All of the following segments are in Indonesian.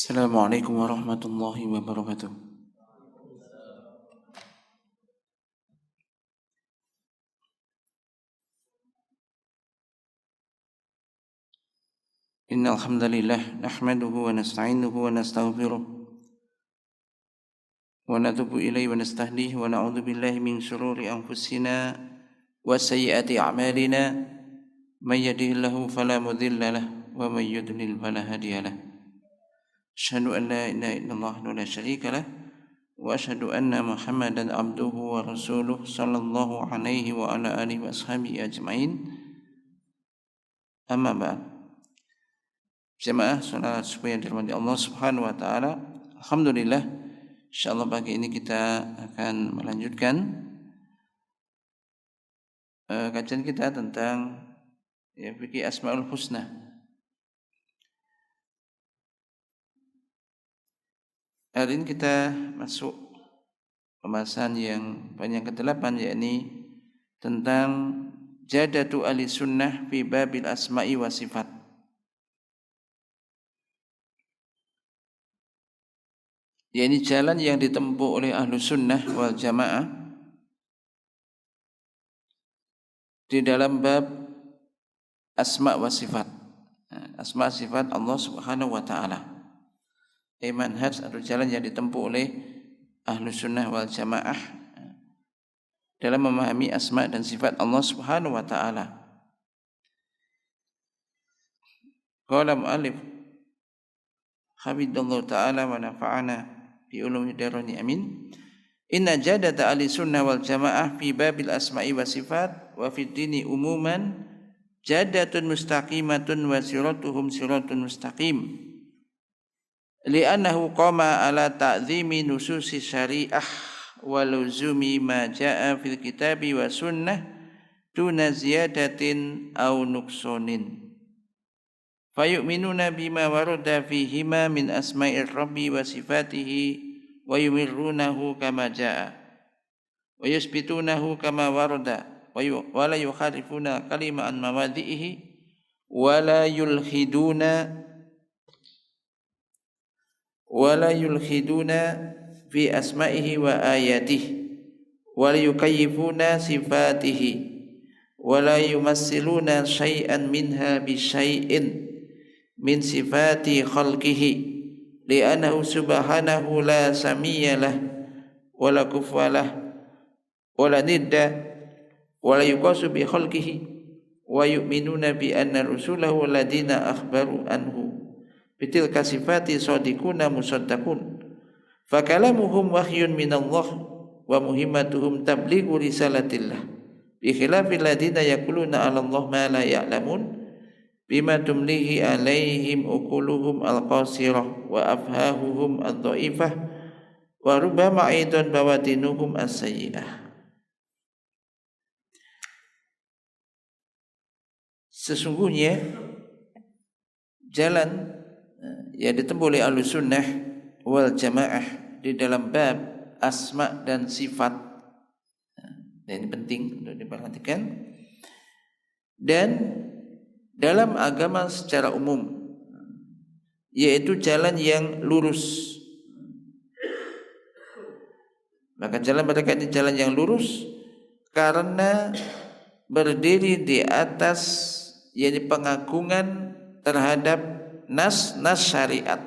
Assalamualaikum warahmatullahi wabarakatuh. Innal hamdalillah nahmaduhu wa nasta'inuhu wa nastaghfiruh wa natubu ilaihi wa nastahdihi wa na'udzu billahi min shururi anfusina wa sayyiati a'malina may yahdihillahu fala mudilla lahu wa may yudlil fala hadiya lahu. Asyhadu an la ilaha illallah wa la syarika lah wa asyhadu anna Muhammadan abduhu wa rasuluh sallallahu alaihi wa ala alihi wa ashabihi ajmain. Amma ba'd. Jemaah salat subuh yang dirahmati Allah Subhanahu wa taala. Alhamdulillah, insyaallah pagi ini kita akan melanjutkan kajian kita tentang fikih Asmaul Husna. Hari ini kita masuk pembahasan yang banyak ke-8, yakni tentang jadatu ahli sunnah fi babil asma'i wa sifat. Yakni jalan yang ditempuh oleh ahlu sunnah wal jamaah di dalam bab asma wa sifat. Asma sifat Allah Subhanahu wa taala. Manhaj atau jalan yang ditempuh oleh ahlu sunnah wal jamaah dalam memahami asma dan sifat Allah Subhanahu wa taala. Qala mu'allif hafidhallahu ta'ala wa nafa'ana bi ulumi darani amin. Inna jadata ahli sunnah wal jamaah fi babil asma'i wa sifat wa fid dini umuman jadatun mustaqimatun wa siratuhum siratun mustaqim. Li'annahu qama ala ta'zimi nususi syariah wa luzumi ma ja'a fil kitabi wa sunnah duna ziyadatin aw nuqsanin. Fayu'minuna bima warada fihima min asma'ir rabbi wa sifatihi wa yumirrunahu kama ja'a wa yusbitunahu kama warada wa la yukhalifuna kalima an mawadhi'ihi wa la yulhiduna fi asma'ihi wa ayatihi wa la yukayyifuna sifatihi wa la yumassiluna syai'an minha bi syai'in min sifati khalqihi li'annahu subhanahu la samiyyalah wa la kufalah wa la nidda wa la yuqasu bi khalqihi wa yu'minuna bi anna rusulahu alladhina akhbaru anhu bitilka sifati sadiquna musaddaqun fakalamuhum wahyun minallah wa muhimmatuhum tablighu risalatillah bi khilafil ladina yaquluna 'ala Allah ma la ya'lamun bima tumlihi alaihim uquluhum alqasirah wa afhahuhum adh-dha'ifah wa rubbama aidan bawatinuhum as-sayyi'ah. Sesungguhnya jalan yang ditempuh oleh ahlu sunnah wal jamaah di dalam bab asma dan sifat, dan ini penting untuk diperhatikan, dan dalam agama secara umum, yaitu jalan yang lurus. Maka jalan mereka ini jalan yang lurus karena berdiri di atas yakni pengagungan terhadap nas syariat.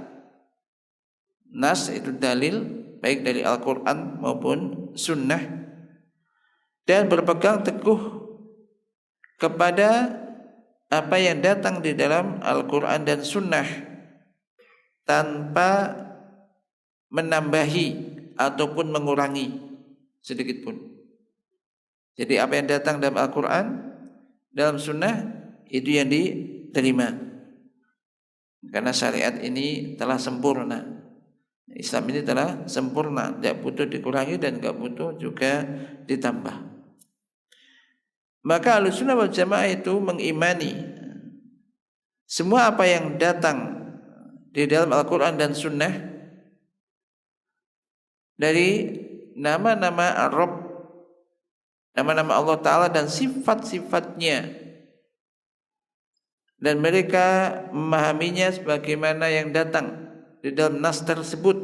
Nas itu dalil baik dari Al-Quran maupun sunnah, dan berpegang teguh kepada apa yang datang di dalam Al-Quran dan sunnah tanpa menambahi ataupun mengurangi sedikit pun. Jadi apa yang datang dalam Al-Quran, dalam sunnah, itu yang diterima. Karena syariat ini telah sempurna. Islam ini telah sempurna, tidak butuh dikurangi dan tidak butuh juga ditambah. Maka Ahlussunnah wal Jamaah itu mengimani semua apa yang datang di dalam Al-Quran dan Sunnah dari nama-nama Ar-Rabb, nama-nama Allah Ta'ala dan sifat-sifatnya, dan mereka memahaminya sebagaimana yang datang di dalam nas tersebut.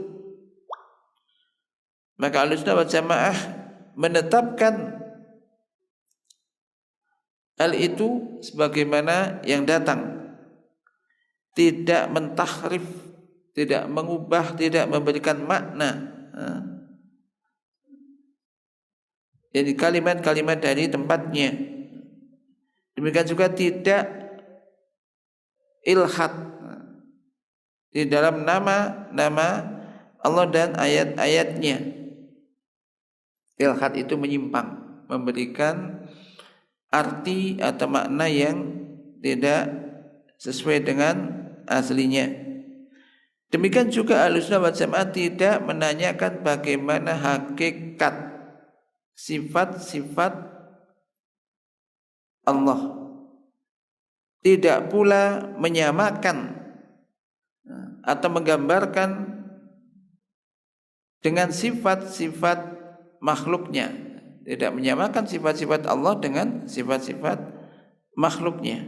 Maka Ahlussunnah wal Jamaah menetapkan hal itu sebagaimana yang datang, tidak mentahrif, tidak mengubah, tidak memberikan makna. Jadi kalimat-kalimat dari tempatnya. Demikian juga tidak ilhad di dalam nama-nama Allah dan ayat-ayatnya. Ilhad itu menyimpang, memberikan arti atau makna yang tidak sesuai dengan aslinya. Demikian juga Ahlussunnah wal Jamaah tidak menanyakan bagaimana hakikat sifat-sifat Allah, tidak pula menyamakan atau menggambarkan dengan sifat-sifat makhluknya, tidak menyamakan sifat-sifat Allah dengan sifat-sifat makhluknya,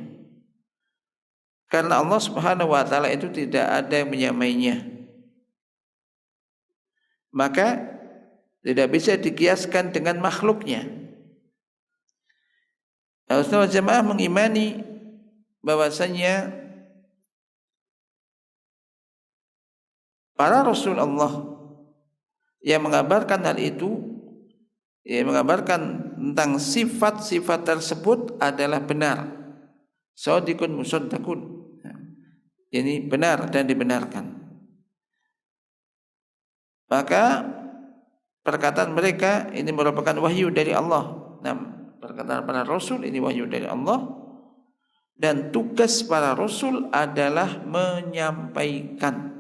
karena Allah Subhanahu wa taala itu tidak ada yang menyamainya, maka tidak bisa dikiaskan dengan makhluknya. Ahlussunnah wal Jamaah mengimani bahwasanya para Rasul Allah yang mengabarkan hal itu, yang mengabarkan tentang sifat-sifat tersebut adalah benar, shadiqun musaddaqun, ini benar dan dibenarkan. Maka perkataan mereka ini merupakan wahyu dari Allah. Nah, perkataan para Rasul ini wahyu dari Allah, dan tugas para Rasul adalah menyampaikan,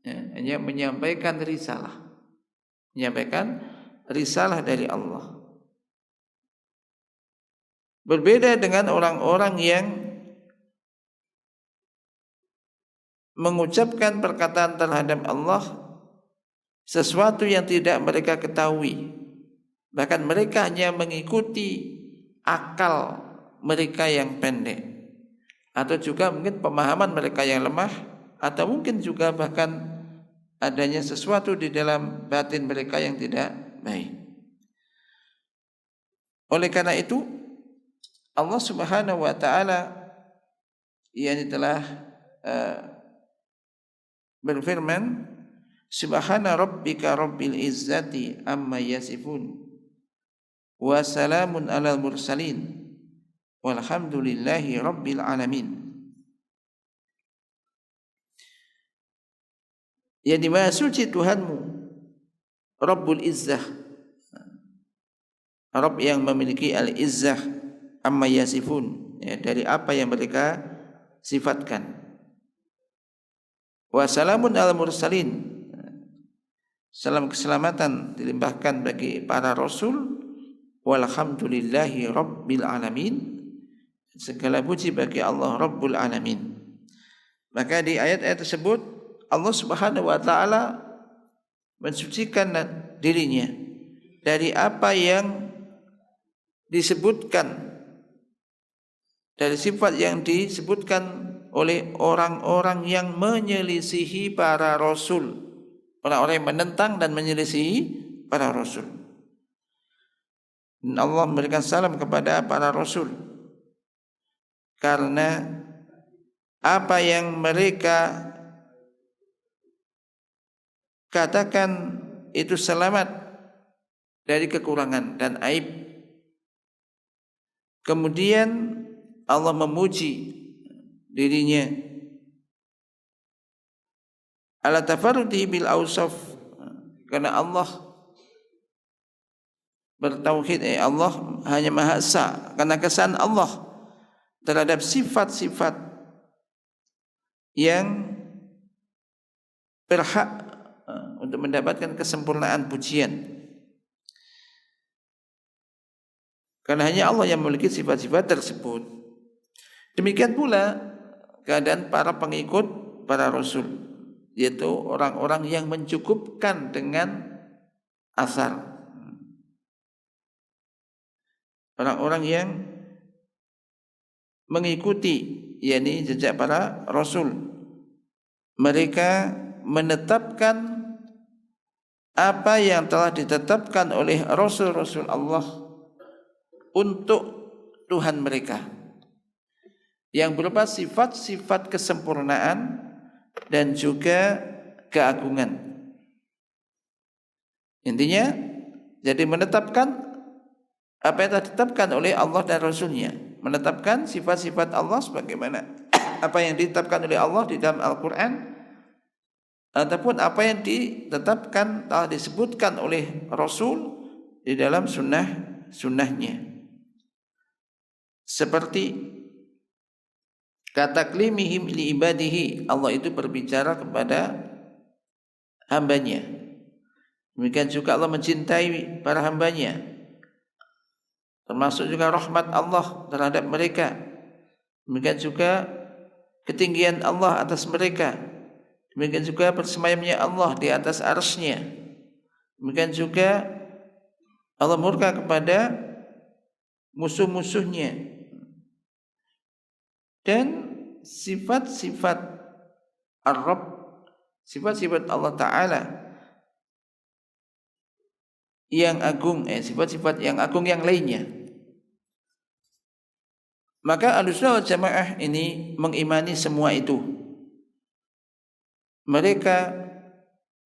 hanya menyampaikan risalah, menyampaikan risalah dari Allah. Berbeda dengan orang-orang yang mengucapkan perkataan terhadap Allah sesuatu yang tidak mereka ketahui, bahkan mereka hanya mengikuti akal mereka yang pendek, atau juga mungkin pemahaman mereka yang lemah, atau mungkin juga bahkan adanya sesuatu di dalam batin mereka yang tidak baik. Oleh karena itu Allah Subhanahu wa taala yang telah berfirman, Subhana rabbika rabbil izzati amma yasifun wa salamun alal mursalin walhamdulillahi rabbil alamin. Yang Maha Suci Tuhanmu, Rabbul Izzah, Rabb yang memiliki al-izzah, amma yasifun, dari apa yang mereka sifatkan. Wa salamun alal mursalin, salam keselamatan dilimpahkan bagi para rasul. Walhamdulillahi rabbil alamin, segala puji bagi Allah Rabbul Alamin. Maka di ayat-ayat tersebut Allah Subhanahu wa taala mensucikan dirinya dari apa yang disebutkan, dari sifat yang disebutkan oleh orang-orang yang menyelisihi para rasul, orang-orang yang menentang dan menyelisihi para rasul. Dan Allah memberikan salam kepada para rasul karena apa yang mereka katakan itu selamat dari kekurangan dan aib. Kemudian Allah memuji dirinya ala tafarrudihi bil awsaf, karena Allah bertauhid, Allah hanya Maha Esa, karena kesan Allah terhadap sifat-sifat yang berhak untuk mendapatkan kesempurnaan pujian, karena hanya Allah yang memiliki sifat-sifat tersebut. Demikian pula keadaan para pengikut para rasul, yaitu orang-orang yang mencukupkan dengan asar, orang-orang yang mengikuti yakni jejak para rasul. Mereka menetapkan apa yang telah ditetapkan oleh Rasul-Rasul Allah untuk Tuhan mereka, yang berupa sifat-sifat kesempurnaan dan juga keagungan. Intinya, jadi menetapkan apa yang telah ditetapkan oleh Allah dan Rasulnya, menetapkan sifat-sifat Allah sebagaimana apa yang ditetapkan oleh Allah di dalam Al-Quran, ataupun apa yang ditetapkan telah disebutkan oleh Rasul di dalam sunnahnya. Seperti kata klimihim li ibadihi, Allah itu berbicara kepada hambanya. Demikian juga Allah mencintai para hambanya, termasuk juga rahmat Allah terhadap mereka. Demikian juga ketinggian Allah atas mereka. Demikian juga bersemayamnya Allah di atas arsy-Nya. Demikian juga Allah murka kepada musuh-musuhnya. Dan sifat-sifat Ar-Rabb, sifat-sifat Allah Ta'ala yang agung, sifat-sifat yang agung yang lainnya. Maka Ahlussunnah wal Jamaah ini mengimani semua itu. Mereka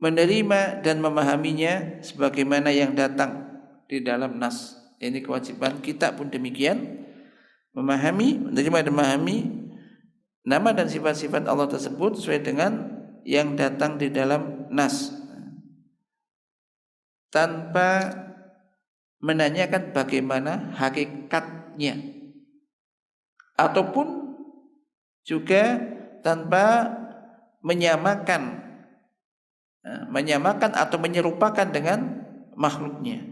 menerima dan memahaminya sebagaimana yang datang di dalam nas. Ini kewajiban kita pun demikian, memahami, menerima dan memahami nama dan sifat-sifat Allah tersebut sesuai dengan yang datang di dalam nas, tanpa menanyakan bagaimana hakikatnya, ataupun juga tanpa menyamakan atau menyerupakan dengan makhluknya,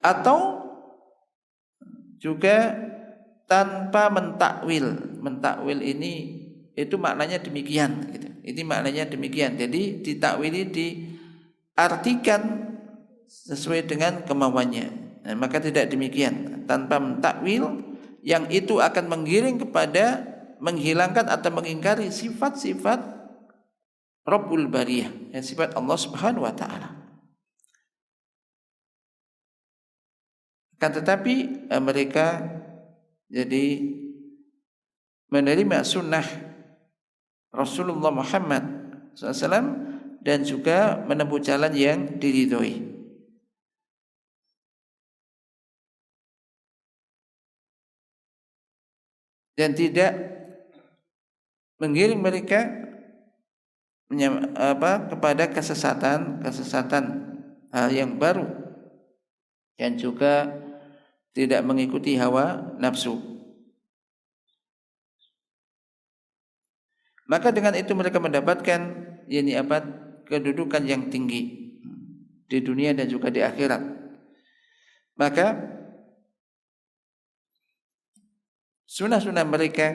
atau juga tanpa mentakwil. Mentakwil ini itu maknanya demikian gitu. Ini maknanya demikian. Jadi ditakwili, diartikan sesuai dengan kemauannya. Maka tidak demikian, tanpa mentakwil yang itu akan menggiring kepada menghilangkan atau mengingkari sifat-sifat Rabbul Bariyah, sifat Allah Subhanahu wa Ta'ala. Kan tetapi mereka jadi menerima sunnah Rasulullah Muhammad SAW dan juga menempuh jalan yang diridhoi. Dan tidak menggiring mereka kepada kesesatan hal yang baru, dan juga tidak mengikuti hawa nafsu. Maka dengan itu mereka mendapatkan kedudukan yang tinggi di dunia dan juga di akhirat. Maka sunnah-sunnah mereka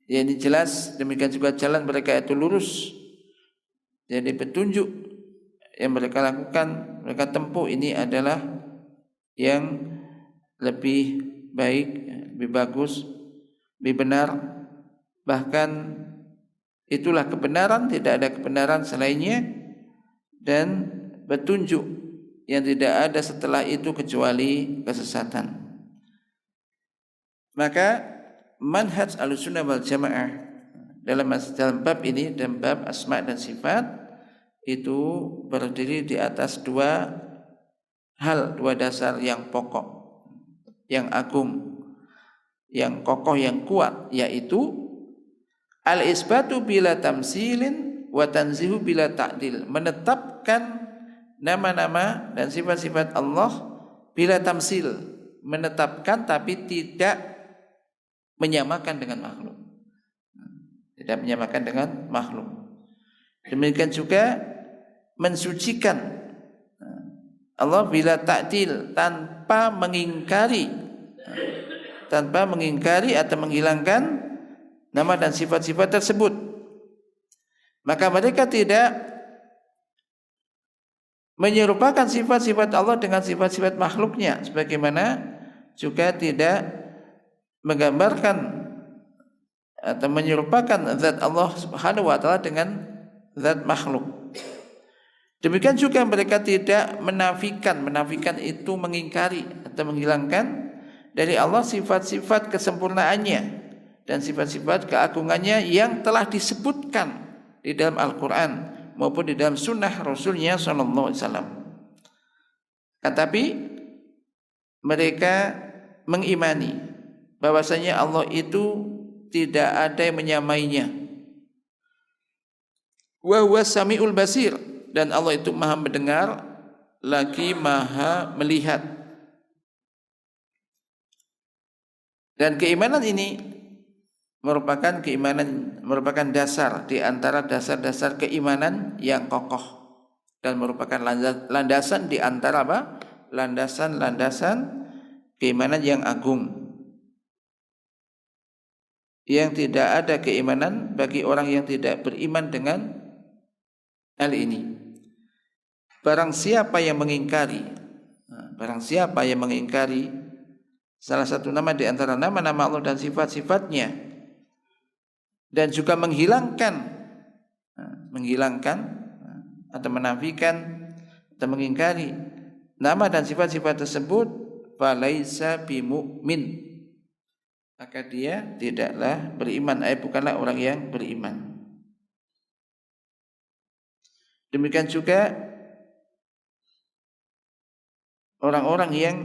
ini jelas, demikian juga jalan mereka itu lurus. Jadi petunjuk yang mereka lakukan, mereka tempuh ini adalah yang lebih baik, lebih bagus, lebih benar. Bahkan itulah kebenaran, tidak ada kebenaran selainnya, dan petunjuk yang tidak ada setelah itu kecuali kesesatan. Maka manhaj Ahlussunnah wal Jamaah dalam bab ini, dalam bab asma dan sifat, itu berdiri di atas dua dasar yang pokok, yang agung, yang kokoh, yang kuat, yaitu al-isbatu bila tamsilin wa tanzihu bila ta'dil, menetapkan nama-nama dan sifat-sifat Allah bila tamsil, menetapkan tapi tidak menyamakan dengan makhluk. Tidak menyamakan dengan makhluk. Demikian juga mensucikan Allah bila ta'dil, tanpa mengingkari atau menghilangkan nama dan sifat-sifat tersebut. Maka mereka tidak menyerupakan sifat-sifat Allah dengan sifat-sifat makhluknya, sebagaimana juga tidak menggambarkan atau menyerupakan zat Allah Subhanahu wa taala dengan zat makhluk. Demikian juga mereka tidak menafikan itu mengingkari atau menghilangkan dari Allah sifat-sifat kesempurnaannya dan sifat-sifat keagungannya yang telah disebutkan di dalam Al-Quran maupun di dalam sunnah Rasulnya sallallahu alaihi wasallam. Tetapi mereka mengimani bahwasanya Allah itu tidak ada yang menyamainya. Wa huwas samiul basir, dan Allah itu maha mendengar lagi maha melihat. Dan keimanan ini merupakan dasar di antara dasar-dasar keimanan yang kokoh dan merupakan landasan di antara landasan keimanan yang agung. Yang tidak ada keimanan bagi orang yang tidak beriman dengan hal ini. Barang siapa yang mengingkari salah satu nama di antara nama-nama Allah dan sifat-sifatnya, dan juga menghilangkan atau menafikan atau mengingkari nama dan sifat-sifat tersebut, falaisa bimumin, maka dia tidaklah beriman, bukanlah orang yang beriman. Demikian juga orang-orang yang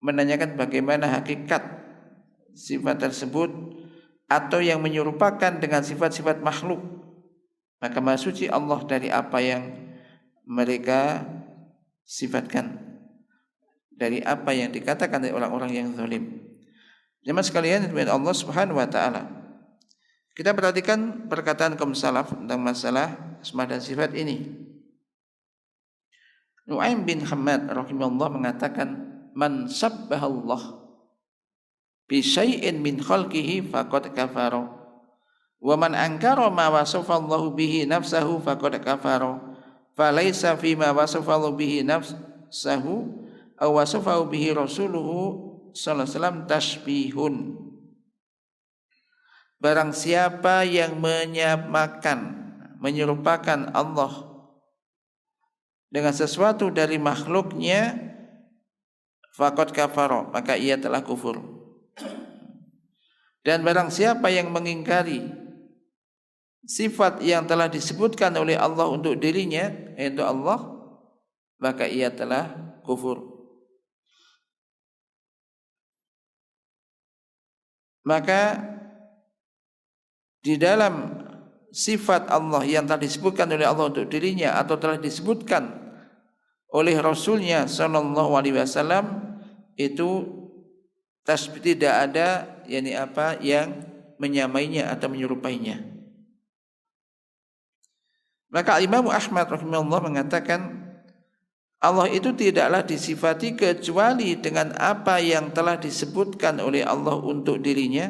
menanyakan bagaimana hakikat sifat tersebut atau yang menyerupakan dengan sifat-sifat makhluk, maka maha suci Allah dari apa yang mereka sifatkan, dari apa yang dikatakan oleh orang-orang yang zalim. Jemaah sekalian yang Allah Subhanahu wa taala, kita perhatikan perkataan kaum salaf tentang masalah asma dan sifat ini. Nu'aim bin Hammad rahimahullah mengatakan, man sabbahallah bi syai'in min khalqihi faqad kafara wa man ankara ma wasafallahu bihi nafsahu faqad kafara falaysa fi ma wasafallahu bihi nafsahu aw wasafahu bihi rasuluhu sallallahu alaihi wasallam tasbihun. Barang siapa yang menyerupakan Allah dengan sesuatu dari makhluknya, faqad kafara, maka ia telah kufur. Dan barang siapa yang mengingkari sifat yang telah disebutkan oleh Allah untuk dirinya, yaitu Allah, maka ia telah kufur. Maka di dalam sifat Allah yang telah disebutkan oleh Allah untuk dirinya atau telah disebutkan oleh Rasulnya sallallahu alaihi wasallam, itu tidak ada yang menyamainya atau menyerupainya. Maka Imam Ahmad rahimahullah mengatakan, Allah itu tidaklah disifati kecuali dengan apa yang telah disebutkan oleh Allah untuk dirinya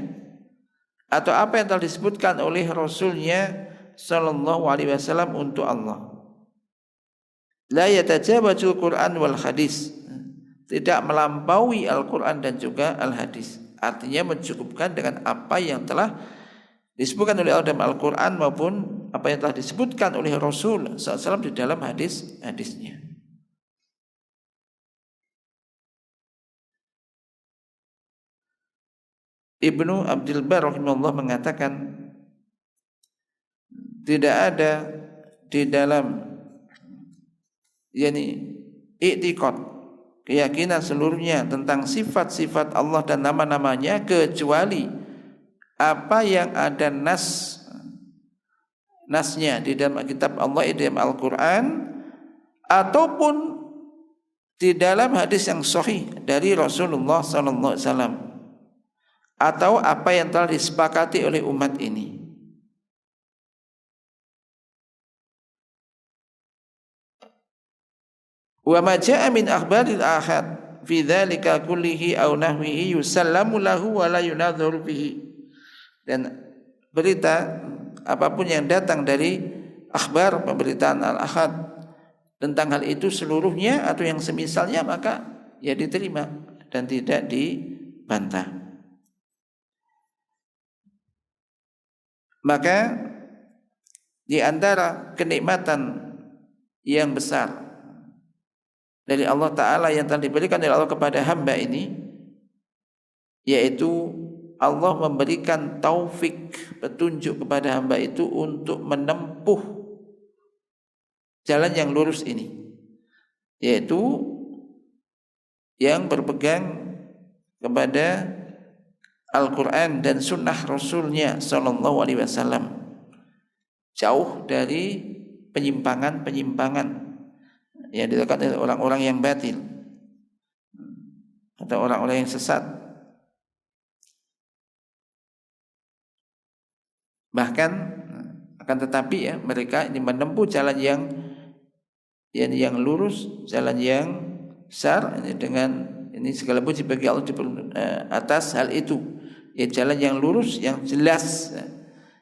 atau apa yang telah disebutkan oleh Rasulnya sallallahu alaihi wasallam untuk Allah. La yatajawazul Quran wal hadis, tidak melampaui Al-Quran dan juga Al-Hadis. Artinya mencukupkan dengan apa yang telah disebutkan oleh Allah dalam Al-Quran maupun apa yang telah disebutkan oleh Rasul SAW di dalam hadis-hadisnya. Ibnu Abdul Bar rahimahullah mengatakan, tidak ada di dalam i'tiqad, keyakinan seluruhnya tentang sifat-sifat Allah dan nama-namanya kecuali apa yang ada nasnya di dalam kitab Allah, di dalam Al-Quran, ataupun di dalam hadis yang sahih dari Rasulullah sallallahu alaihi wasallam, atau apa yang telah disepakati oleh umat ini. Wa ma jaa min akhbaril ahad fi dzalika kullihi aw nahwihi yusallamu lahu wa la yunadharu bihi. Dan berita apapun yang datang dari akhbar, pemberitaan al-ahad tentang hal itu seluruhnya atau yang semisalnya, maka ya diterima dan tidak dibantah. Maka di antara kenikmatan yang besar dari Allah Ta'ala yang telah diberikan oleh Allah kepada hamba ini, yaitu Allah memberikan taufik, petunjuk kepada hamba itu untuk menempuh jalan yang lurus ini, yaitu yang berpegang kepada Al-Quran dan sunnah Rasulnya Sallallahu Alaihi Wasallam, jauh dari penyimpangan-penyimpangan yang dilakukan oleh orang-orang yang batil atau orang-orang yang sesat. Bahkan akan tetapi ya, mereka ini menempuh jalan yang lurus, jalan yang besar ini dengan ini segala puji bagi Allah atas hal itu. Ya, jalan yang lurus, yang jelas,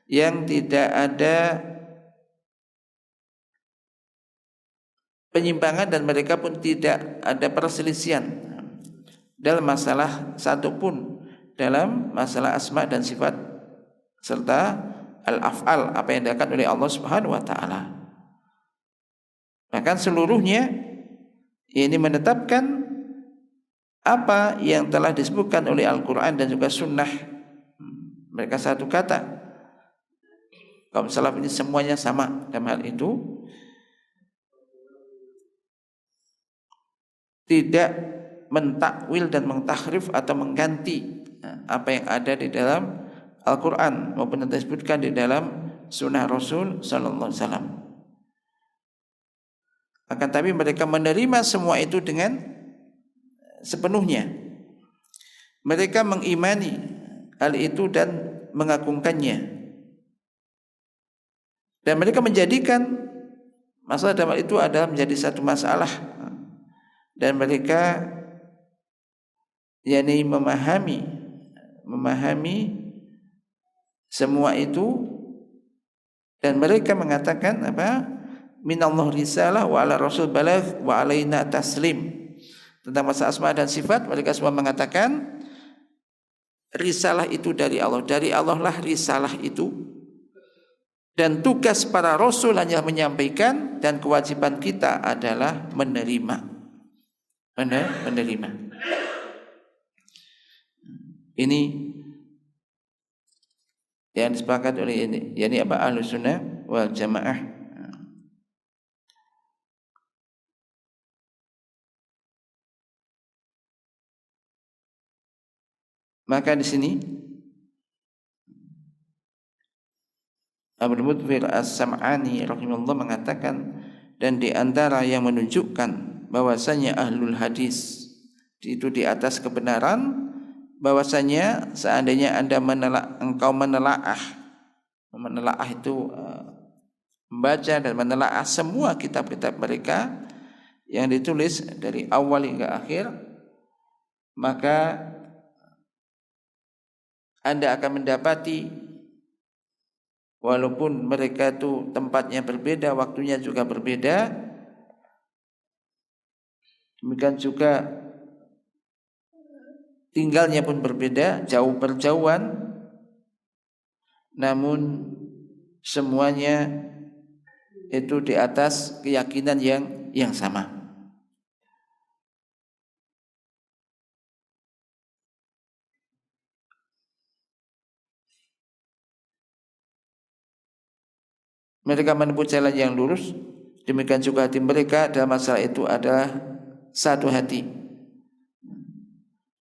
yang tidak ada penyimpangan dan mereka pun tidak ada perselisihan dalam masalah satupun, dalam masalah asma dan sifat serta al-af'al, apa yang dilakukan oleh Allah Subhanahu wa taala. Bahkan seluruhnya ini menetapkan apa yang telah disebutkan oleh Al-Quran dan juga sunnah. Mereka satu kata, kaum salaf ini semuanya sama dalam hal itu, tidak mentakwil dan mentahrif atau mengganti apa yang ada di dalam Al-Quran maupun yang disebutkan di dalam sunnah Rasul Sallallahu Alaihi Wasallam. Akan tapi mereka menerima semua itu dengan sepenuhnya. Mereka mengimani hal itu dan mengagungkannya, dan mereka menjadikan masalah dalam hal itu adalah menjadi satu masalah, dan mereka yakni memahami semua itu, dan mereka mengatakan apa? Minallah risalah wa ala rasul balagh wa alaina taslim. Tentang masalah asma dan sifat, mereka semua mengatakan risalah itu dari Allah lah risalah itu, dan tugas para rasul hanya menyampaikan, dan kewajiban kita adalah menerima. Ini yang disepakati oleh ini, yakni apa? Ahlus Sunnah wal Jamaah. Maka di sini Abdul Mutfir As-Sam'ani rahimahullah mengatakan, dan di antara yang menunjukkan bahwasanya ahlul hadis itu di atas kebenaran, bahwasanya seandainya engkau menelaah itu membaca dan menelaah semua kitab-kitab mereka yang ditulis dari awal hingga akhir, maka Anda akan mendapati walaupun mereka itu tempatnya berbeda, waktunya juga berbeda, demikian juga tinggalnya pun berbeda, jauh berjauhan, namun semuanya itu di atas keyakinan yang sama. Mereka menempuh jalan yang lurus, demikian juga hati mereka dalam masalah itu adalah satu hati.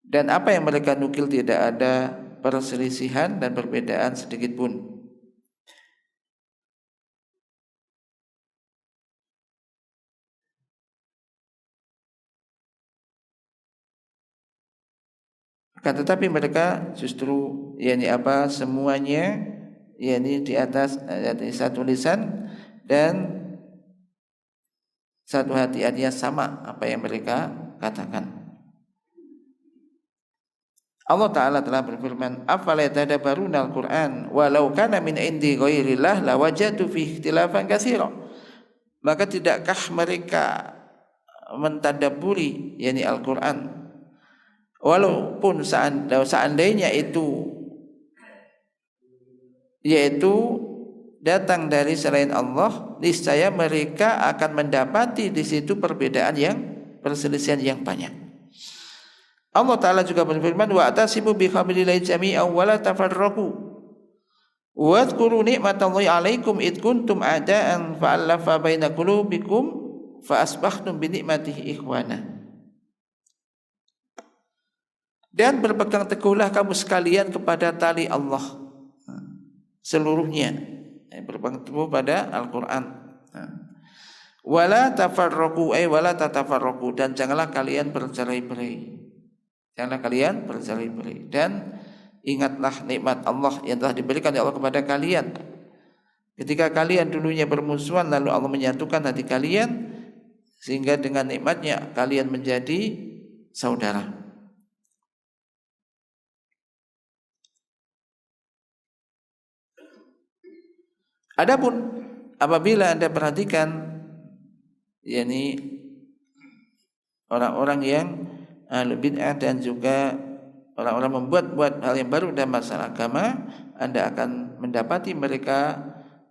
Dan apa yang mereka nukil tidak ada perselisihan dan perbedaan sedikit pun. Akan tetapi mereka justru semuanya di atas satu lisan dan satu hati, artinya sama apa yang mereka katakan. Allah Ta'ala telah berfirman, afala yatadabbaruna al-Qur'an walau kana min indi ghairillah lawajadu fihi ikhtilafan katsira. Maka tidakkah mereka mentadabburi Al-Qur'an, walaupun seandainya itu yaitu datang dari selain Allah, niscaya mereka akan mendapati di situ perselisihan yang banyak. Allah Ta'ala juga berfirman, wa'tasimu bihablillahi jami'an wa la tafarraqu wadhkuru ni'matallahi 'alaikum id kuntum a'da'an fa'alafa baina qulubikum fa asbahtum bi ni'matihi ikhwana. Dan berpegang teguhlah kamu sekalian kepada tali Allah seluruhnya, berpegang teguh pada Al-Quran. Wala tafarraqu wala tatafarraqu, dan janganlah kalian bercerai-berai. Janganlah kalian bercerai-berai, dan ingatlah nikmat Allah yang telah diberikan oleh Allah kepada kalian. Ketika kalian dulunya bermusuhan, lalu Allah menyatukan hati kalian sehingga dengan nikmatnya kalian menjadi saudara. Adapun apabila Anda perhatikan, yakni orang-orang yang ahlul bid'ah dan juga orang-orang membuat hal yang baru dalam masalah agama, Anda akan mendapati mereka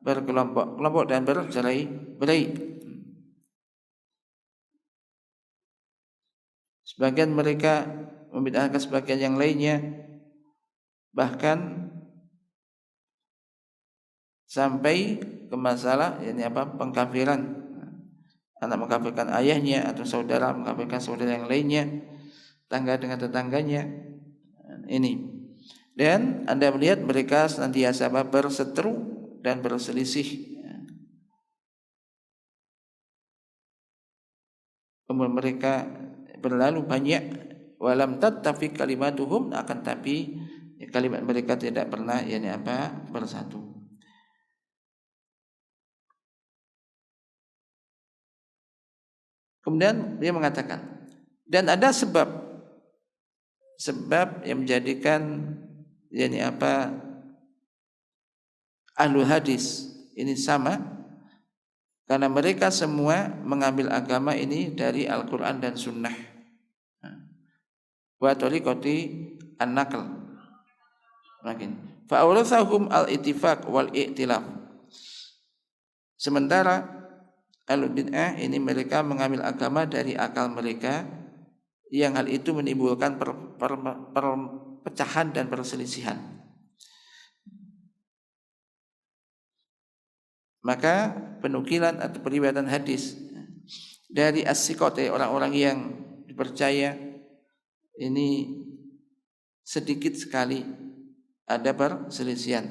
berkelompok-kelompok dan bercerai-berai. Sebagian mereka membid'ahkan sebagian yang lainnya, bahkan sampai ke masalah pengkafiran. Anak mengkafirkan ayahnya atau saudara mengkafirkan saudara yang lainnya, tetangga dengan tetangganya. Ini. Dan Anda melihat mereka senantiasa berseteru dan berselisih. Kemudian mereka berlalu banyak, walam tattafiq kalimatuhum, akan tapi kalimat mereka tidak pernah bersatu. Kemudian dia mengatakan, dan ada sebab yang menjadikan ahlu hadis ini sama, karena mereka semua mengambil agama ini dari Al-Quran dan Sunnah, wa tariqati an-naql. Fa awrathahum al-ittifaq wal i'tilaf. Sementara ahlul bid'ah ini mereka mengambil agama dari akal mereka, yang hal itu menimbulkan perpecahan dan perselisihan. Maka penukilan atau periwayatan hadis dari as-siqat, orang-orang yang dipercaya, ini sedikit sekali ada perselisihan.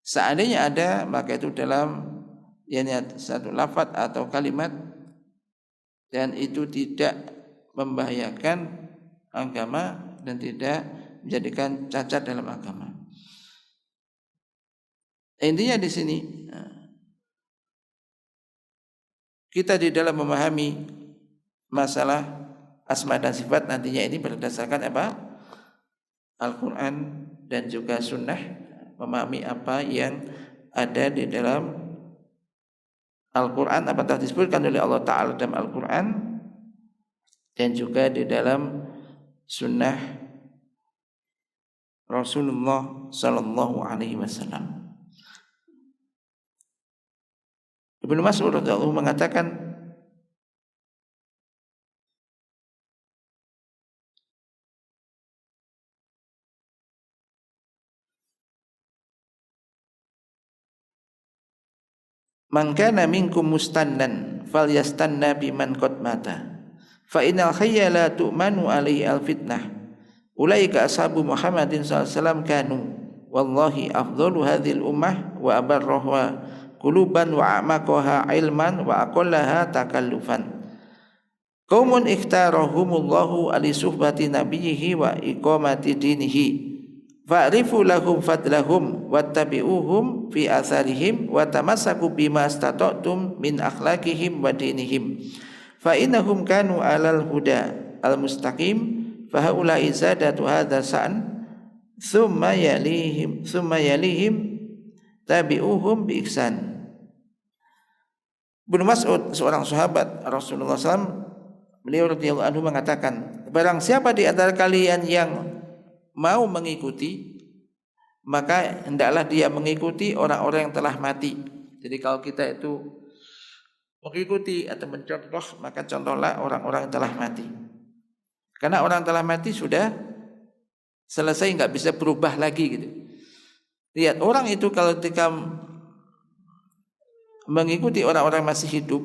Seandainya ada, maka itu dalam satu lafaz atau kalimat, dan itu tidak membahayakan agama dan tidak menjadikan cacat dalam agama. Intinya di sini kita di dalam memahami masalah asma dan sifat nantinya ini berdasarkan Al-Quran dan juga Sunnah, memahami apa yang ada di dalam Al-Quran, apa telah disebutkan oleh Allah Ta'ala dalam Al-Quran, dan juga di dalam Sunnah Rasulullah Sallallahu Alaihi Wasallam. Ibnu Mas'ud radhiyallahu mengatakan, man kana minkum mustannan falyastanna biman qad mata fa innal hayya la tu'manu alaihi al-fitnah ulaika ashabu Muhammadin sallallahu alaihi wasallam kanu wallahi afdalu hadhil ummah wa abarraha quluban wa a'maqaha ilman wa aqallaha takallufan qaumun ikhtarahumullahu ali suhbati nabiyhi wa iqamati dinihi fa'rifu lahum fadlahum wattabi'uhum fi atharihim wa tamassaku bima istata'tum min akhlaqihim wa dinihim fa innahum kanu alal huda al mustaqim fa haula'i zadatu hadza sa'an thumma yalihim tabi'uhum bi ihsan. Ibnu Mas'ud, seorang sahabat Rasulullah SAW, beliau radhiyallahu anhu mengatakan, barang siapa di antara kalian yang mau mengikuti, maka hendaklah dia mengikuti orang-orang yang telah mati. Jadi kalau kita itu mengikuti atau mencontoh, maka contohlah orang-orang yang telah mati. Karena orang telah mati sudah selesai, nggak bisa berubah lagi gitu. Lihat orang itu kalau ketika mengikuti orang-orang masih hidup,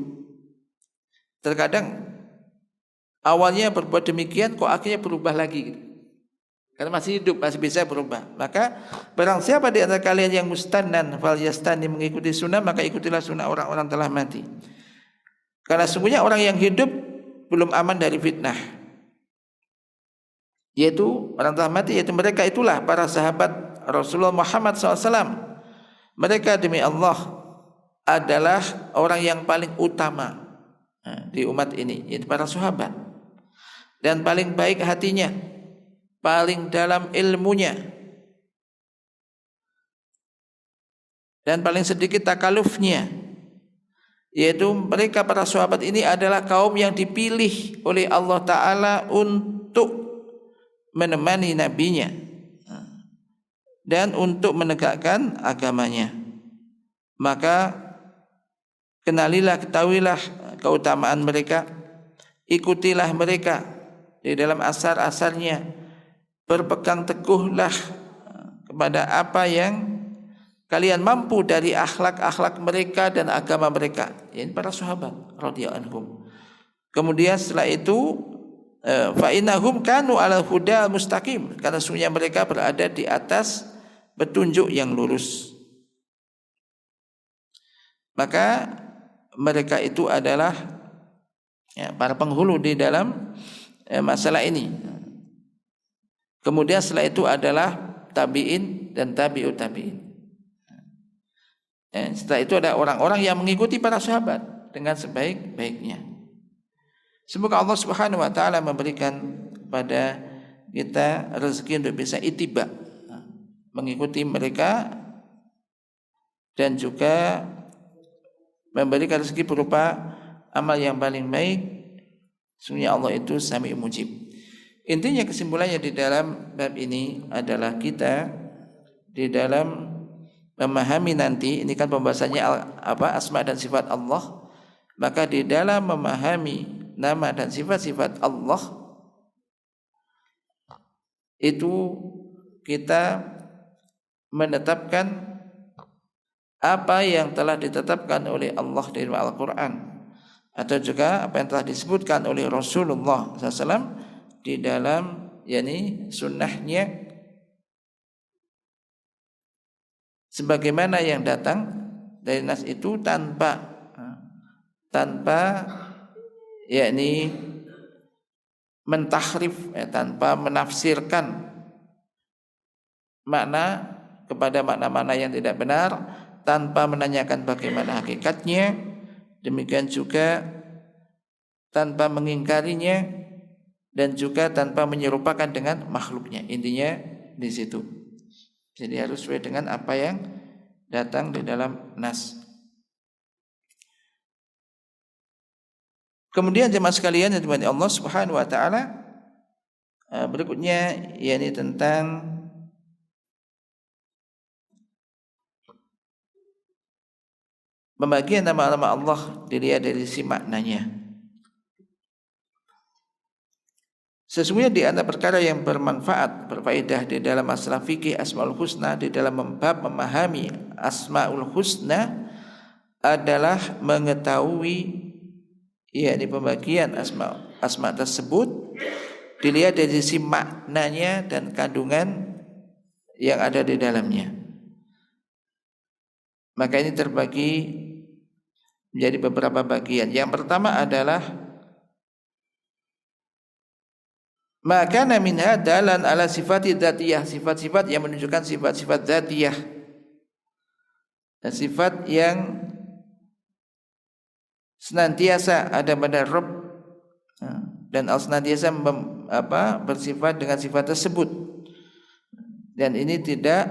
terkadang awalnya berbuat demikian kok akhirnya berubah lagi gitu. Karena masih hidup, masih bisa berubah. Maka barang siapa di antara kalian yang mustannan fal yastani, mengikuti sunnah, maka ikutilah sunnah orang-orang telah mati. Karena sungguhnya orang yang hidup belum aman dari fitnah, yaitu orang telah mati, yaitu mereka itulah para sahabat Rasulullah Muhammad SAW. Mereka demi Allah adalah orang yang paling utama di umat ini, yaitu para sahabat, dan paling baik hatinya, paling dalam ilmunya, dan paling sedikit takalufnya, yaitu mereka para sahabat ini adalah kaum yang dipilih oleh Allah Ta'ala untuk menemani nabinya dan untuk menegakkan agamanya. Maka kenalilah, ketahuilah keutamaan mereka, ikutilah mereka di dalam asar-asarnya, berpegang teguhlah kepada apa yang kalian mampu dari akhlak-akhlak mereka dan agama mereka. Ini para sahabat radhiyallahu anhum. Kemudian setelah itu fa innahum kanu ala huda mustaqim, karena sungguhnya mereka berada di atas petunjuk yang lurus. Maka mereka itu adalah para penghulu di dalam masalah ini. Kemudian setelah itu adalah tabi'in dan tabi'ut tabi'in. Setelah itu ada orang-orang yang mengikuti para sahabat dengan sebaik-baiknya. Semoga Allah Subhanahu wa taala memberikan pada kita rezeki untuk bisa ittiba, mengikuti mereka, dan juga memberikan rezeki berupa amal yang paling baik. Sungguhnya Allah itu Sami'un Mujib. Intinya, kesimpulannya di dalam bab ini adalah kita di dalam memahami nanti, ini kan pembahasannya asma dan sifat Allah, maka di dalam memahami nama dan sifat-sifat Allah itu kita menetapkan apa yang telah ditetapkan oleh Allah di dalam Al-Quran, atau juga apa yang telah disebutkan oleh Rasulullah SAW di dalam sunnahnya, sebagaimana yang datang dari nas itu tanpa mentahrif, tanpa menafsirkan makna kepada makna-makna yang tidak benar, tanpa menanyakan bagaimana hakikatnya, demikian juga tanpa mengingkarinya, dan juga tanpa menyerupakan dengan makhluknya. Intinya di situ. Jadi harus sesuai dengan apa yang datang di dalam nas. Kemudian jemaah sekalian yang dimani Allah Subhanahu wa taala, berikutnya yakni tentang pembagian nama-nama Allah dilihat dari sisi maknanya. Sesungguhnya di antara perkara yang bermanfaat, berfaedah di dalam masalah fikih Asmaul Husna, di dalam bab memahami Asmaul Husna, adalah mengetahui yakni pembagian asma tersebut dilihat dari sisi maknanya dan kandungan yang ada di dalamnya. Maka ini terbagi menjadi beberapa bagian. Yang pertama adalah maka minha dalan ala sifati dzatiyah, sifat-sifat yang menunjukkan sifat-sifat dzatiyah, dan sifat yang senantiasa ada pada Rabb, dan Allah senantiasa bersifat dengan sifat tersebut. Dan ini tidak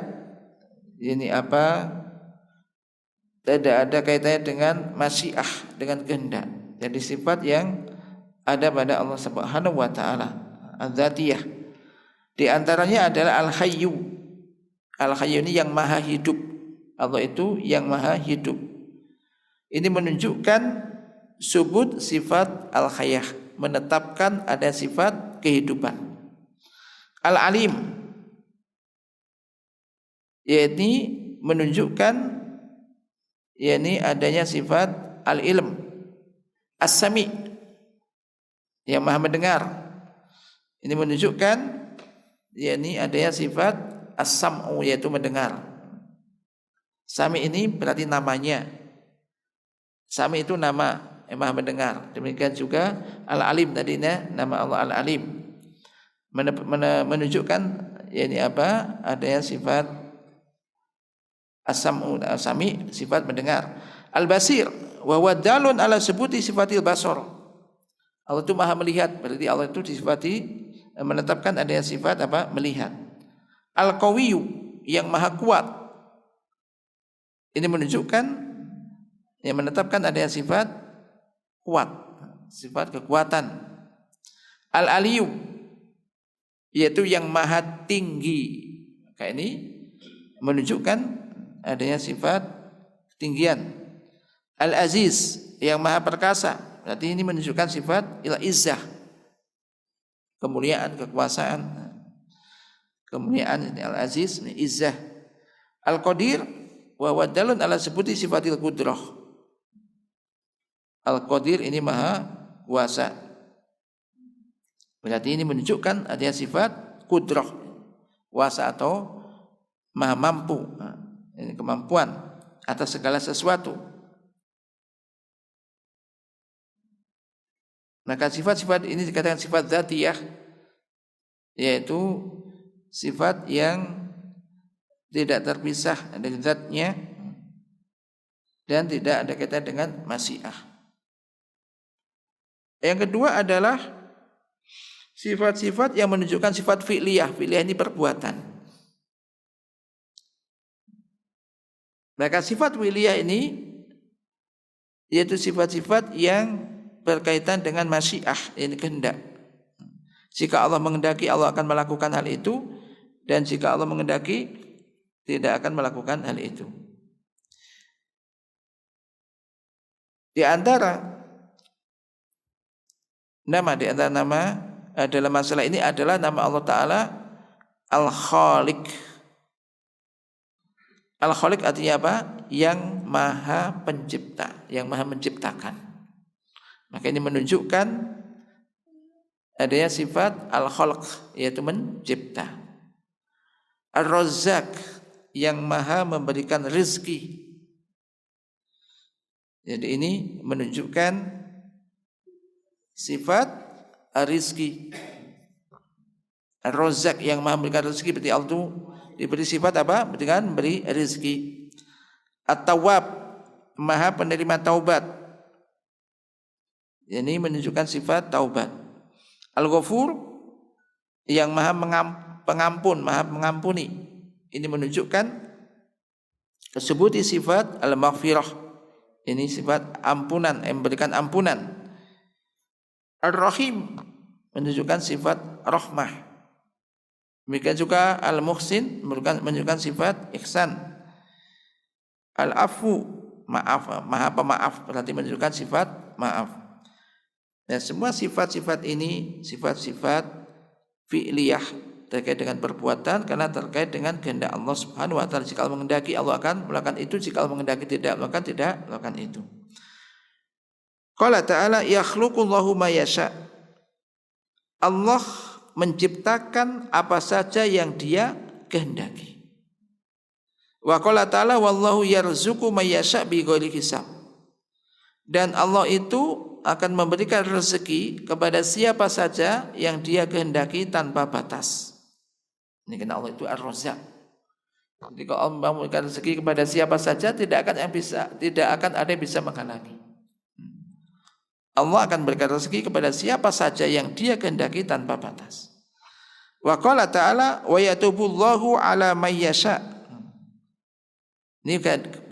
ada kaitannya dengan masyiah, dengan kehendak. Jadi sifat yang ada pada Allah Subhanahu wa taala, adzatiyah. Di antaranya adalah al-hayyu. Al-Hayyu ini yang maha hidup. Allah itu yang maha hidup. Ini menunjukkan subut sifat al-hayah, menetapkan ada sifat kehidupan. Al-Alim, yaitu menunjukkan yakni adanya sifat al-ilm. As-Sami, yang maha mendengar. Ini menunjukkan yakni adanya sifat as-sam'u, yaitu mendengar. Sami ini berarti namanya. Sami itu nama yang maha mendengar. Demikian juga Al-Alim tadinya, nama Allah Al-Alim. Menunjukkan yakni apa? Adanya sifat as-sam'u, as-sami, sifat mendengar. Al-Basir wa huwa dalun ala subuti sifatil basar. Allah itu maha melihat, berarti Allah itu disifati menetapkan adanya sifat apa? Melihat. Al-Qawiyyu, yang maha kuat. Ini menunjukkan yang menetapkan adanya sifat kuat, sifat kekuatan. Al-Aliyyu, yaitu yang maha tinggi. Maka ini menunjukkan adanya sifat ketinggian. Al-Aziz, yang maha perkasa. Berarti ini menunjukkan sifat il-izzah, kemuliaan, kekuasaan. Kemuliaan ini Al-Aziz, ini izzah. Al-Qadir wa wadalun ala sebuti sifatil qudrah. Al-Qadir ini maha kuasa. Berarti ini menunjukkan adanya sifat qudrah, kuasa atau maha mampu. Ini kemampuan atas segala sesuatu. Maka sifat-sifat ini dikatakan sifat dzatiyah, yaitu sifat yang tidak terpisah dari zatnya dan tidak ada kaitan dengan masyiah. Yang kedua adalah sifat-sifat yang menunjukkan sifat fi'liyah. Fi'liyah ini perbuatan. Maka sifat fi'liyah ini yaitu sifat-sifat yang berkaitan dengan masyiah, ini kehendak. Jika Allah menghendaki, Allah akan melakukan hal itu, dan jika Allah menghendaki, tidak akan melakukan hal itu. Di antara nama dalam masalah ini adalah nama Allah Ta'ala Al-Khaliq. Al-Khaliq artinya apa? Yang maha pencipta, yang maha menciptakan. Maka ini menunjukkan adanya sifat Al-Khalq, yaitu mencipta. Ar-Razzaq, yang maha memberikan rezeki. Jadi ini menunjukkan sifat rizki. Ar-Razzaq, yang maha memberikan rezeki, berarti Allah itu diberi sifat apa? Dengan memberi rezeki. At-Tawwab, maha penerima taubat. Ini menunjukkan sifat taubat. Al-Ghafur, yang maha pengampun, maha mengampuni. Ini menunjukkan tersebut sifat al-maghfirah. Ini sifat ampunan, yang memberikan ampunan. Ar-Rahim, menunjukkan sifat rahmah. Demikian juga Al-Muhsin, menunjukkan sifat ihsan. Al-Afu, maaf, maha pemaaf, berarti menunjukkan sifat maaf. Dan semua sifat-sifat ini sifat-sifat fi'liyah, terkait dengan perbuatan, karena terkait dengan kehendak Allah Subhanahu wa taala. Jika Allah menghendaki, Allah akan melakukan itu. Jika Allah menghendaki tidak melakukan itu. Qala ta'ala yakhluqullahu ma yasha. Allah menciptakan apa saja yang Dia kehendaki. Wa qala ta'ala wallahu yarzuqu may yasha bighairi hisab. Dan Allah itu akan memberikan rezeki kepada siapa saja yang Dia kehendaki tanpa batas. Ini karena Allah itu Ar-Razzaq. Jadi kalau Allah memberikan rezeki kepada siapa saja, tidak akan ada yang bisa menghalangi. Allah akan memberikan rezeki kepada siapa saja yang Dia kehendaki tanpa batas. Wa qala ta'ala wa yatubullahu ala may yasha. Ini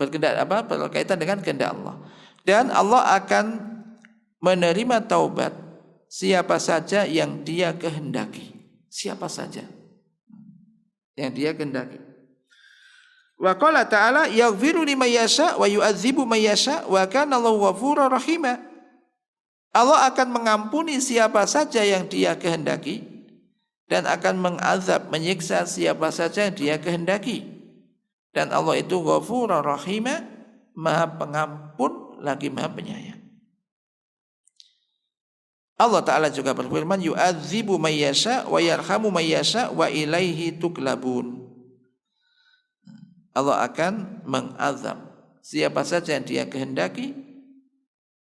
berkaitan dengan kehendak Allah. Dan Allah akan menerima taubat siapa saja yang Dia kehendaki. Siapa saja yang Dia kehendaki. Wa qala ta'ala yaghfiru liman yasha wa yu'adzibu man yasha wa kana Allahu ghafurur rahima. Allah akan mengampuni siapa saja yang Dia kehendaki dan akan mengazab, menyiksa siapa saja yang Dia kehendaki. Dan Allah itu ghafurur rahima, Maha Pengampun lagi Maha Penyayang. Allah Ta'ala juga berfirman yu'adzibu man yasha wa yarhamu man yasha wa ilaihi tuklabun. Allah akan mengazab siapa saja yang Dia kehendaki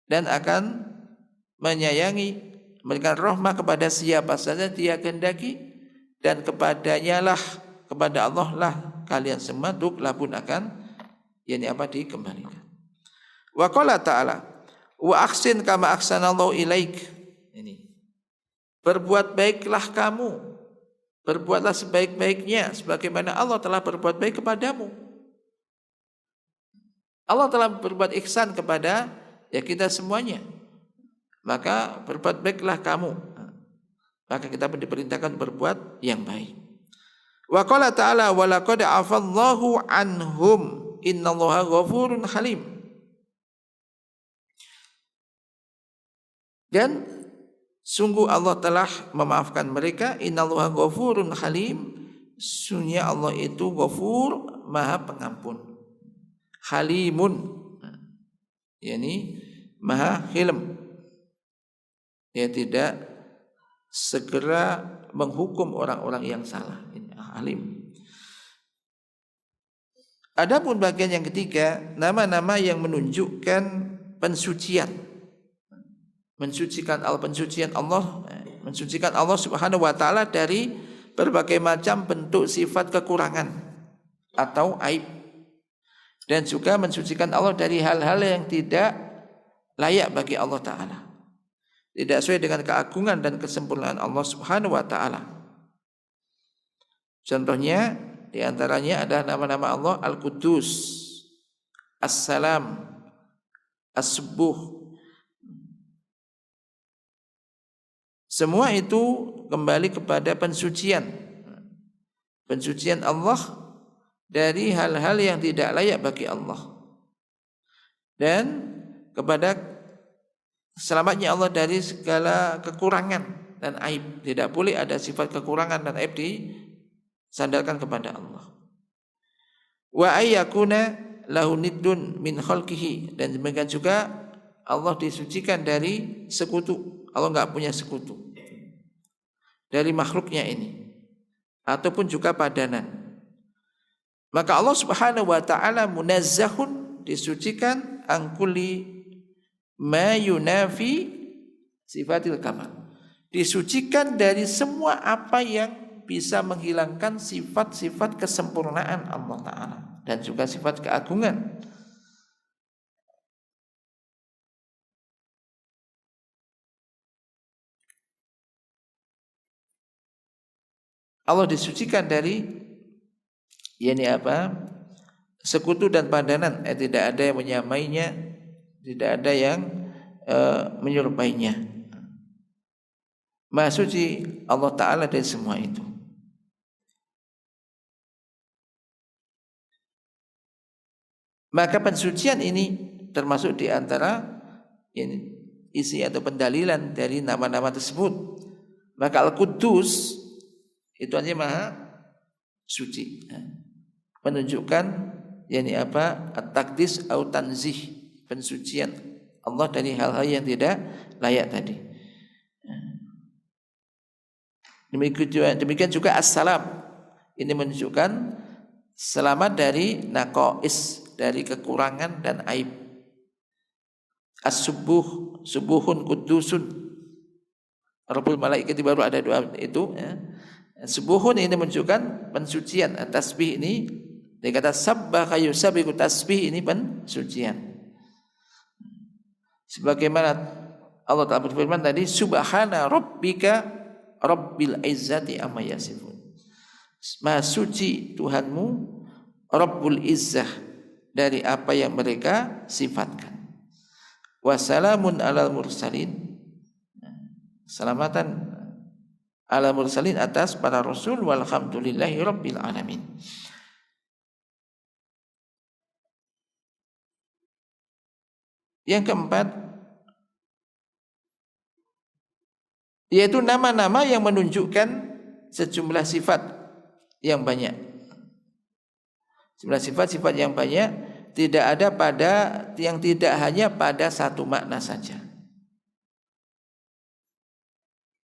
dan akan menyayangi, memberikan rahmat kepada siapa saja Dia kehendaki, dan kepadanya lah, kepada Allah lah kalian semua tuklabun akan dikembalikan. Wa qala ta'ala wa ahsin kama ahsanallahu ilaik. Ini, berbuat baiklah kamu, berbuatlah sebaik-baiknya sebagaimana Allah telah berbuat baik kepadamu. Allah telah berbuat ihsan kepada kita semuanya. Maka berbuat baiklah kamu. Maka kita diperintahkan berbuat yang baik. Wa qala ta'ala wa laqad afallahu anhum innallaha ghafurun halim. Dan sungguh Allah telah memaafkan mereka. Innallaha ghafurun halim. Sungguh Allah itu ghafur, Maha Pengampun. Halimun, Maha Hilm. Dia tidak segera menghukum orang-orang yang salah. Ini Halim. Adapun bagian yang ketiga, nama-nama yang menunjukkan pensucian. Mensucikan Allah Subhanahu wa taala dari berbagai macam bentuk sifat kekurangan atau aib, dan juga mensucikan Allah dari hal-hal yang tidak layak bagi Allah Ta'ala, tidak sesuai dengan keagungan dan kesempurnaan Allah Subhanahu wa taala. Contohnya diantaranya adalah nama-nama Allah Al-Quddus, As-Salam, As-Subuh. Semua itu kembali kepada pensucian Allah dari hal-hal yang tidak layak bagi Allah, dan kepada selamatnya Allah dari segala kekurangan dan aib. Tidak boleh ada sifat kekurangan dan aib disandarkan kepada Allah. Wa ayyakuna lahu niddun min khalqihi, dan demikian juga Allah disucikan dari sekutu. Allah enggak punya sekutu dari makhluknya ini ataupun juga padanan. Maka Allah Subhanahu wa taala munazzahun, disucikan, angkuli ma yunafi sifatil kamal, disucikan dari semua apa yang bisa menghilangkan sifat-sifat kesempurnaan Allah Ta'ala dan juga sifat keagungan. Allah disucikan dari sekutu dan padanan. Tidak ada yang menyamainya, tidak ada yang menyerupainya. Maha suci Allah Ta'ala dari semua itu. Maka pensucian ini termasuk di antara isi atau pendalilan dari nama-nama tersebut. Maka Al-Quddus itu artinya Maha Suci, menunjukkan at-taqdis atau tanzih, pensucian Allah dari hal-hal yang tidak layak tadi. Demikian juga As-Salam, ini menunjukkan selamat dari naqais, dari kekurangan dan aib. As-Subuh, Subuhun Quddusun, Rabbul Malaikati, baru ada dua itu. Subuhun ini menunjukkan pensucian. Tasbih ini dikata sabbaha yusabbihu, tasbih ini pensucian. Sebagaimana Allah Ta'ala berfirman tadi, subhana rabbika rabbil izzati amma yasifun. Maha suci Tuhanmu Rabbul Izzah dari apa yang mereka sifatkan. Wassalamun alal mursalin, selamatan ala mursalin, atas para rasul, walhamdulillahi rabbil alamin. Yang keempat, yaitu nama-nama yang menunjukkan sejumlah sifat yang banyak. Jumlah sifat-sifat yang banyak tidak ada pada yang tidak hanya pada satu makna saja.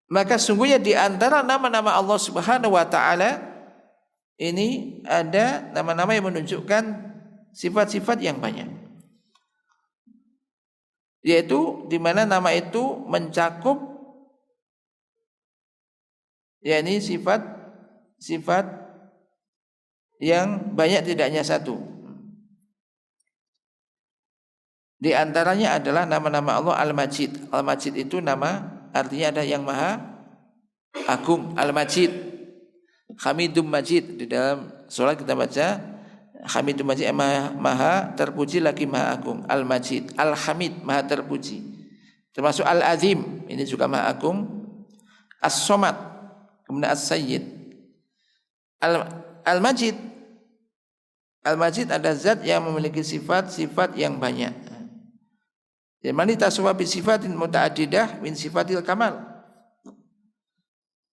Maka sungguhnya di antara nama-nama Allah Subhanahu wa taala ini ada nama-nama yang menunjukkan sifat-sifat yang banyak. Yaitu di mana nama itu mencakup yakni sifat yang banyak, tidak hanya satu. Di antaranya adalah nama-nama Allah Al-Majid. Al-Majid itu nama artinya ada yang maha agung. Al-Majid, Hamidum Majid. Di dalam sholat kita baca Hamidum Majid, maha terpuji lagi maha agung. Al-Majid, Al-Hamid, maha terpuji. Termasuk Al-Azim, ini juga maha agung. As-Somad, kemudian As-Sayyid. Al-Majid, Al-Majid ada zat yang memiliki sifat-sifat yang banyak. Man tasawwa bi sifatin muta'addidah min sifatil kamal.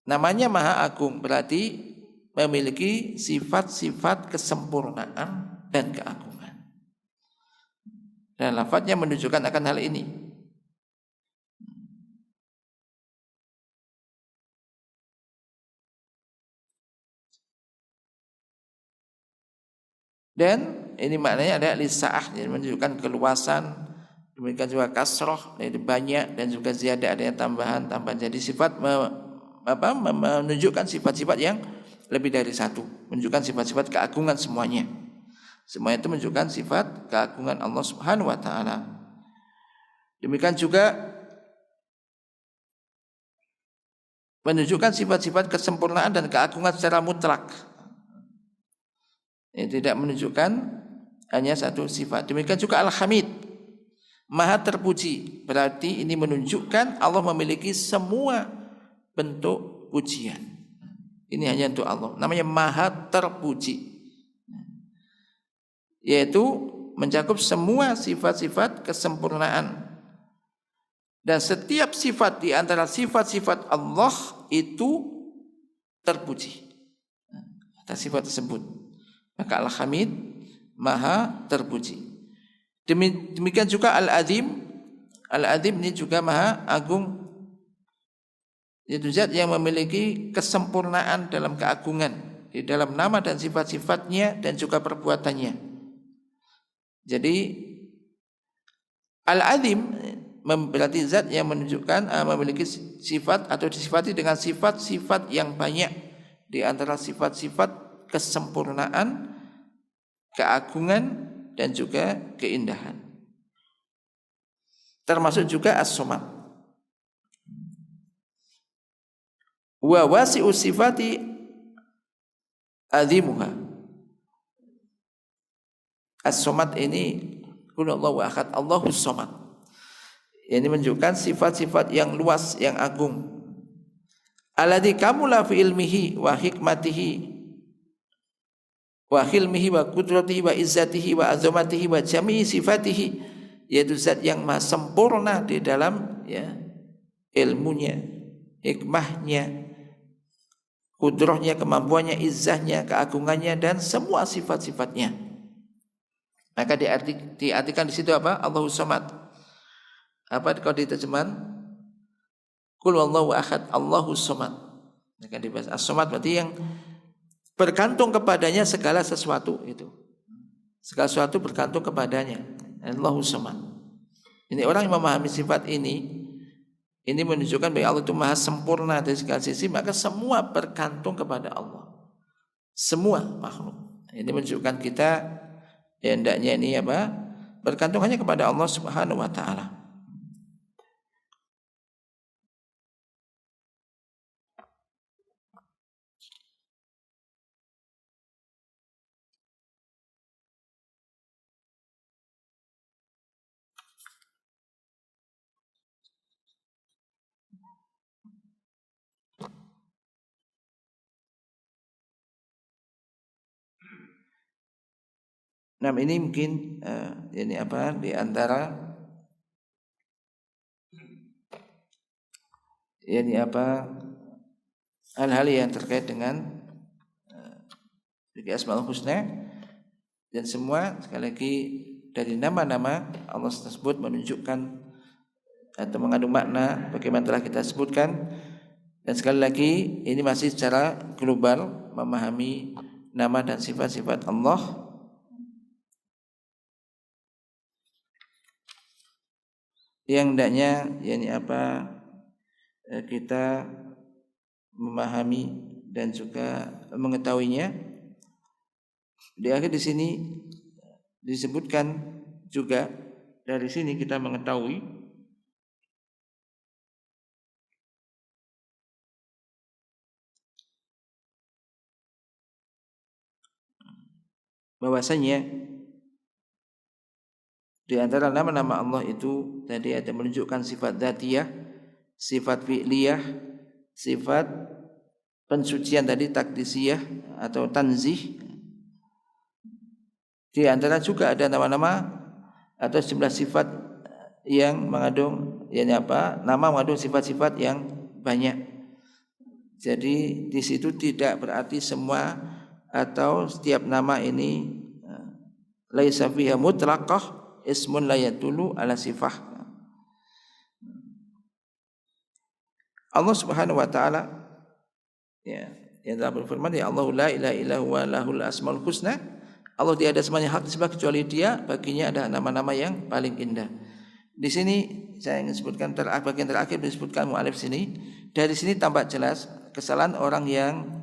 Namanya maha agung berarti memiliki sifat-sifat kesempurnaan dan keagungan. Dan lafadznya menunjukkan akan hal ini. Dan ini maknanya ada lisa'ah, yang menunjukkan keluasan. Demikian juga kasroh, yaitu banyak, dan juga ziyadah, adanya tambahan. Jadi sifat menunjukkan sifat-sifat yang lebih dari satu, menunjukkan sifat-sifat keagungan semuanya. Semuanya itu menunjukkan sifat keagungan Allah Subhanahu wa taala. Demikian juga menunjukkan sifat-sifat kesempurnaan dan keagungan secara mutlak. Ini tidak menunjukkan hanya satu sifat. Demikian juga Al-Hamid, maha terpuji, berarti ini menunjukkan Allah memiliki semua bentuk pujian. Ini hanya untuk Allah. Namanya maha terpuji, yaitu mencakup semua sifat-sifat kesempurnaan. Dan setiap sifat di antara sifat-sifat Allah itu terpuji atas sifat tersebut. Maka Al-Hamid, maha terpuji. Demikian juga Al-Azim. Al-Azim ini juga maha agung, yaitu zat yang memiliki kesempurnaan dalam keagungan di dalam nama dan sifat-sifatnya dan juga perbuatannya. Jadi Al-Azim berarti zat yang menunjukkan memiliki sifat atau disifati dengan sifat-sifat yang banyak, di antara sifat-sifat kesempurnaan, keagungan, dan juga keindahan. Termasuk juga As-Somad. Wa wasi'u sifati azimuha. As-Somad ini qul Allahu ahad, Allahus Somad. Ini menunjukkan sifat-sifat yang luas, yang agung. Alladzi kamula fi ilmihi wa hikmatihi wa hilmihi wa qudratihi wa izzatihi wa azamatihi wa jami'i sifatihi, yaitu zat yang maha sempurna di dalam ilmunya, hikmahnya, kudrahnya, kemampuannya, izzahnya, keagungannya, dan semua sifat-sifatnya. Maka diartikan di situ apa? Allahus Samad. Apa kalau diterjemahkan? Qul wallahu ahad, Allahus Samad. Maka dibahas As-Samad berarti yang bergantung kepadanya segala sesuatu itu. Segala sesuatu bergantung kepadanya. Allahus Samad. Ini orang yang memahami sifat ini menunjukkan bahwa Allah itu maha sempurna dari segala sisi, maka semua bergantung kepada Allah. Semua makhluk. Ini menunjukkan kita hendaknya ini bergantung hanya kepada Allah Subhanahu wa taala. Nah, ini mungkin ini di antara yakni apa hal-hal yang terkait dengan Asmaul Husna, dan semua sekali lagi dari nama-nama Allah tersebut menunjukkan atau mengandung makna bagaimana telah kita sebutkan. Dan sekali lagi ini masih secara global memahami nama dan sifat-sifat Allah. Yang hendaknya yakni apa kita memahami dan juga mengetahuinya. Di akhir di sini disebutkan juga, dari sini kita mengetahui bahwasanya di antara nama-nama Allah itu tadi ada menunjukkan sifat dzatiyah, sifat fi'liyah, sifat pensucian tadi takdisiyah atau tanzih. Di antara juga ada nama-nama atau jumlah sifat yang mengandung yakni apa? Nama mengandung sifat-sifat yang banyak. Jadi di situ tidak berarti semua atau setiap nama ini laisa fiha mutlaqah ismun la yadullu ala sifah. Allah Subhanahu wa taala ya yang telah berfirman, ya Allah la ilaha illa huwa lahul asmaul husna. Allah tiada semuanya hak disembah kecuali Dia, baginya ada nama-nama yang paling indah. Di sini saya ingin sebutkan bagian terakhir disebutkan mu'alif sini. Dari sini tampak jelas kesalahan orang yang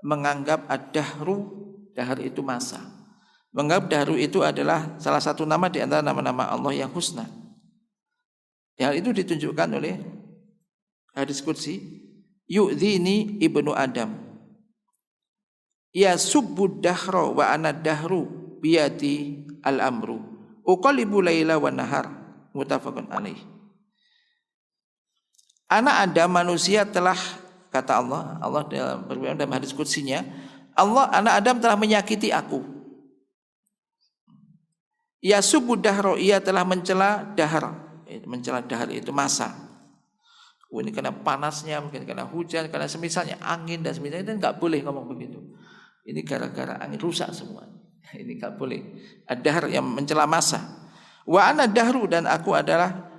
menganggap ad-dahru, dahar itu masa. Menganggap dahru itu adalah salah satu nama di antara nama-nama Allah yang husna. Hal itu ditunjukkan oleh hadis qudsi, yu'dhini ibnu Adam, ya subbud dahra wa ana dahru biyati al-amru uqallibu laila wa nahar, muttafaqun alaih. Anak Adam manusia telah, kata Allah dalam hadis qudsinya, anak Adam telah menyakiti aku. Ya subbud dahra, ia telah mencela dahar. Mencela dahar itu masa. Ini karena panasnya, mungkin karena hujan, karena semisalnya angin dan semisalnya, dan enggak boleh ngomong begitu. Ini gara-gara angin rusak semua. Ini enggak boleh. Ad-dahr yang mencela masa. Wa ana dahru, dan aku adalah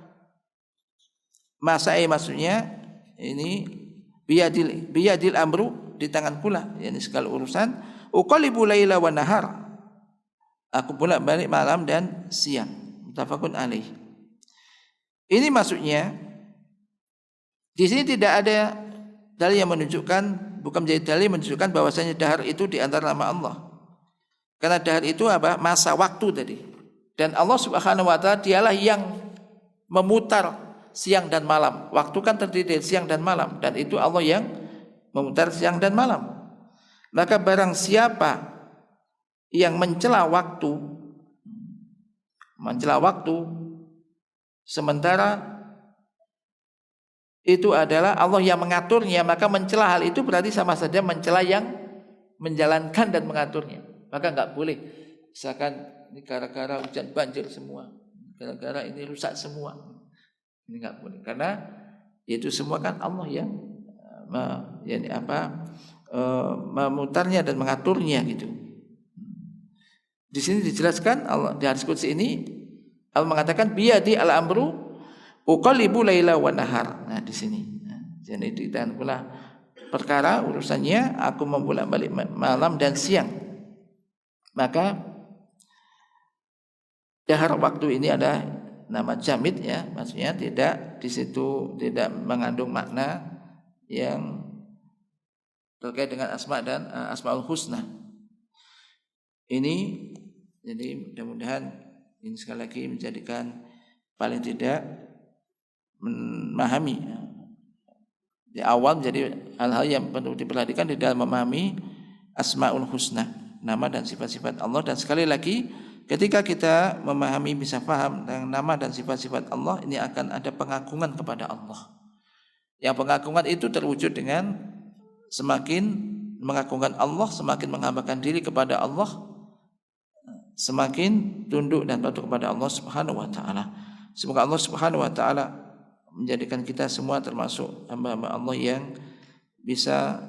masa, maksudnya ini biyadil amru, di tangan pula yakni segala urusan. Uqallibu laila wa nahar, aku bolak-balik malam dan siang. Muttafaqun alaih. Ini maksudnya di sini tidak ada dalil yang menunjukkan, bukan menjadi dalil menunjukkan bahwasanya dahar itu di antara nama Allah. Karena dahar itu apa? Masa waktu tadi. Dan Allah Subhanahu wa taala dialah yang memutar siang dan malam. Waktu kan terdiri dari siang dan malam, dan itu Allah yang memutar siang dan malam. Maka barang siapa yang mencela waktu sementara itu adalah Allah yang mengaturnya, maka mencela hal itu berarti sama saja mencela yang menjalankan dan mengaturnya. Maka enggak boleh misalkan ini gara-gara hujan banjir semua, gara-gara ini rusak semua. Ini enggak boleh, karena itu semua kan Allah yang memutarnya dan mengaturnya gitu. Di sini dijelaskan Allah di hadis qudsi ini, Allah mengatakan biyadi al-amru uqallibu laila wa nahar. Nah di sini, jadi dan pula perkara urusannya aku membolak-balik malam dan siang. Maka dahar waktu ini ada nama jamid ya, maksudnya tidak di situ tidak mengandung makna yang terkait dengan asma dan asmaul husna. Ini jadi mudah-mudahan ini sekali lagi menjadikan paling tidak memahami di awal, jadi hal-hal yang perlu diperhatikan di dalam memahami asmaul husna, nama dan sifat-sifat Allah. Dan sekali lagi ketika kita memahami, bisa paham tentang nama dan sifat-sifat Allah, ini akan ada pengagungan kepada Allah. Yang pengagungan itu terwujud dengan semakin mengagungkan Allah, semakin menghambakan diri kepada Allah, semakin tunduk dan patuh kepada Allah Subhanahu wa taala. Semoga Allah Subhanahu wa taala menjadikan kita semua termasuk hamba-hamba Allah yang bisa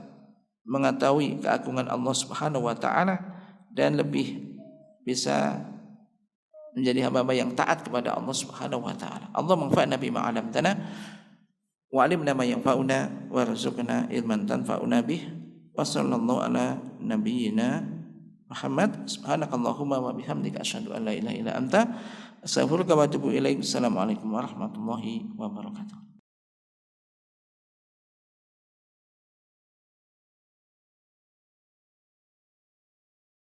mengetahui keagungan Allah Subhanahu wa taala dan lebih bisa menjadi hamba-hamba yang taat kepada Allah Subhanahu wa taala. Allah manfa'na bima 'allamtana wa 'allimna ma yanfa'una warzuqna ilman tanfa'una bih. Wa sallallahu ala nabiyyina Muhammad. Subhanakallahumma wa bihamdika asyhadu an la ilaha illa anta astaghfiruka wa atubu ilaik. Assalamualaikum warahmatullahi wabarakatuh.